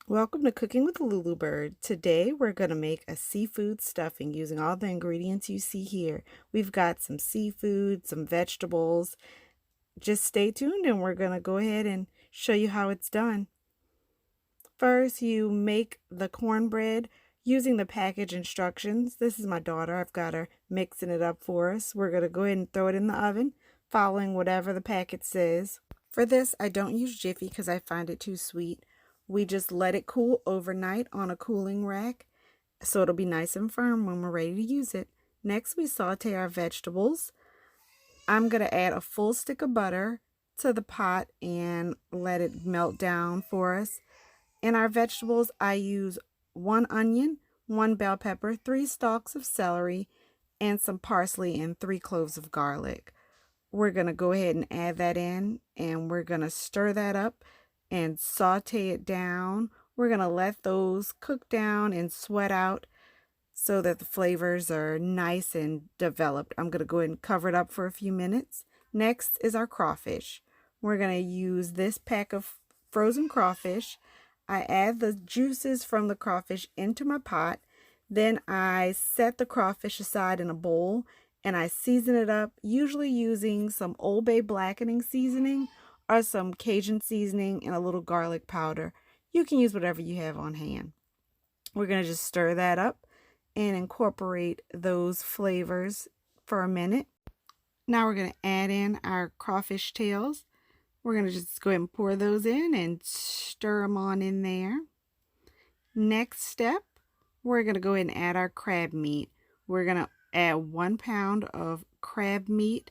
Welcome to Cooking with Lulubird. Today we're going to make a seafood stuffing using all the ingredients you see here. We've got some seafood, some vegetables. Just stay tuned and we're going to go ahead and show you how it's done. First, you make the cornbread using the package instructions. This is my daughter. I've got her mixing it up for us. We're going to go ahead and throw it in the oven, following whatever the packet says. For this, I don't use Jiffy because I find it too sweet. We just let it cool overnight on a cooling rack so it'll be nice and firm when we're ready to use it. Next, we saute our vegetables. I'm going to add a full stick of butter to the pot and let it melt down for us. In our vegetables, I use 1 onion, 1 bell pepper, 3 stalks of celery, and some parsley and 3 cloves of garlic. We're going to go ahead and add that in, and we're going to stir that up and saute it down. We're going to let those cook down and sweat out so that the flavors are nice and developed. I'm going to go ahead and cover it up for a few minutes. Next is our crawfish. We're going to use this pack of frozen crawfish. I add the juices from the crawfish into my pot. Then I set the crawfish aside in a bowl and I season it up, usually using some Old Bay blackening seasoning or some Cajun seasoning and a little garlic powder. You can use whatever you have on hand. We're going to just stir that up and incorporate those flavors for a minute. Now we're going to add in our crawfish tails. We're going to just go ahead and pour those in and stir them on in there. Next step, we're going to go ahead and add our crab meat. We're going to add 1 pound of crab meat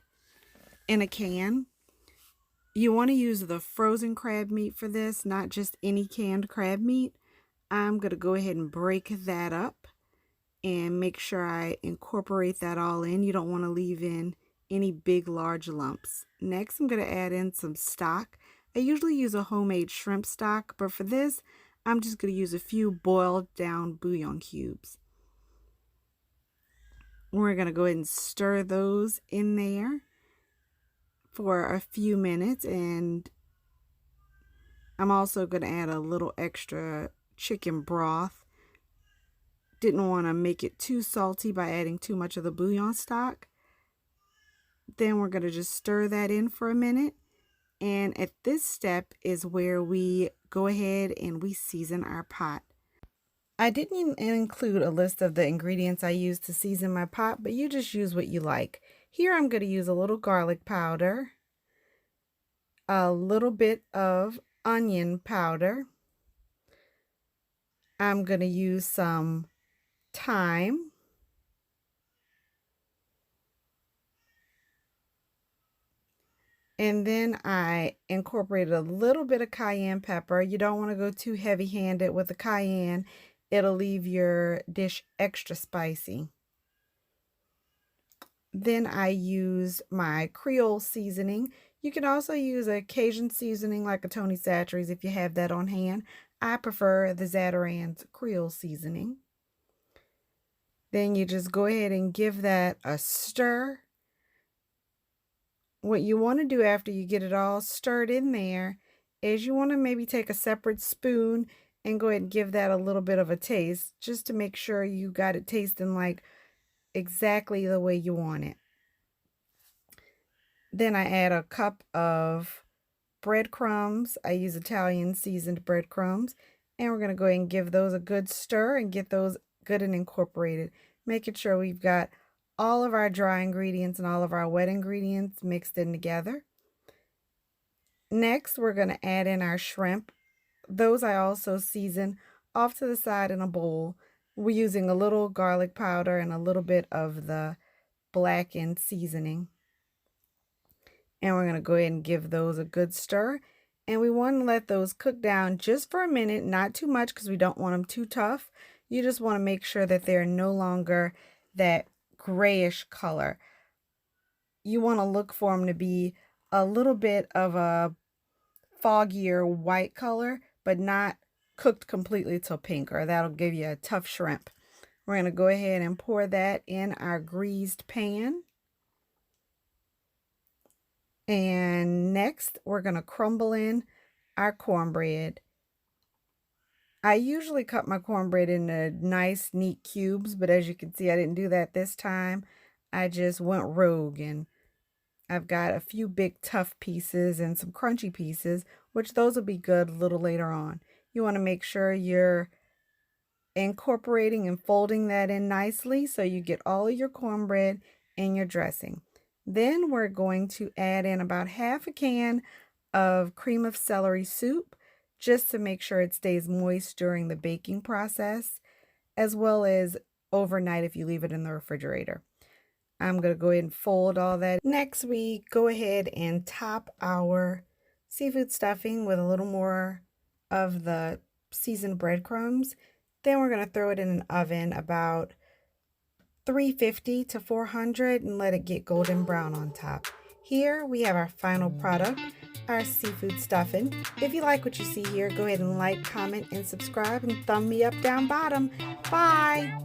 in a can. You want to use the frozen crab meat for this, not just any canned crab meat. I'm going to go ahead and break that up and make sure I incorporate that all in. You don't want to leave in any big large lumps. Next, I'm going to add in some stock. I usually use a homemade shrimp stock, but for this, I'm just going to use a few boiled down bouillon cubes. We're going to go ahead and stir those in there for a few minutes, and I'm also going to add a little extra chicken broth. Didn't want to make it too salty by adding too much of the bouillon stock. Then we're going to just stir that in for a minute, and at this step is where we go ahead and we season our pot. I didn't include a list of the ingredients I use to season my pot, but you just use what you like. Here I'm going to use a little garlic powder, a little bit of onion powder. I'm going to use some thyme. And then I incorporated a little bit of cayenne pepper. You don't want to go too heavy-handed with the cayenne. It'll leave your dish extra spicy. Then I use my Creole seasoning. You can also use a Cajun seasoning like a Tony Chachere's if you have that on hand. I prefer the Zatarain's Creole seasoning. Then you just go ahead and give that a stir. What you want to do after you get it all stirred in there is you want to maybe take a separate spoon and go ahead and give that a little bit of a taste just to make sure you got it tasting like exactly the way you want it. Then I add a cup of breadcrumbs. I use Italian seasoned breadcrumbs, and we're going to go ahead and give those a good stir and get those good and incorporated, making sure we've got all of our dry ingredients and all of our wet ingredients mixed in together. Next, we're going to add in our shrimp. Those I also season off to the side in a bowl. We're using a little garlic powder and a little bit of the blackened seasoning. And we're going to go ahead and give those a good stir. And we want to let those cook down just for a minute, not too much because we don't want them too tough. You just want to make sure that they're no longer that grayish color. You want to look for them to be a little bit of a foggier white color, but not cooked completely till pink, or that'll give you a tough shrimp. We're going to go ahead and pour that in our greased pan. And next, we're going to crumble in our cornbread. I usually cut my cornbread into nice, neat cubes, but as you can see, I didn't do that this time. I just went rogue, and I've got a few big tough pieces and some crunchy pieces, which those will be good a little later on. You want to make sure you're incorporating and folding that in nicely so you get all of your cornbread in your dressing. Then we're going to add in about half a can of cream of celery soup just to make sure it stays moist during the baking process, as well as overnight if you leave it in the refrigerator. I'm going to go ahead and fold all that. Next, we go ahead and top our seafood stuffing with a little more of the seasoned breadcrumbs. Then we're going to throw it in an oven about 350 to 400 and let it get golden brown on top. Here we have our final product, our seafood stuffing. If you like what you see here, go ahead and like, comment, and subscribe, and thumb me up down bottom. Bye!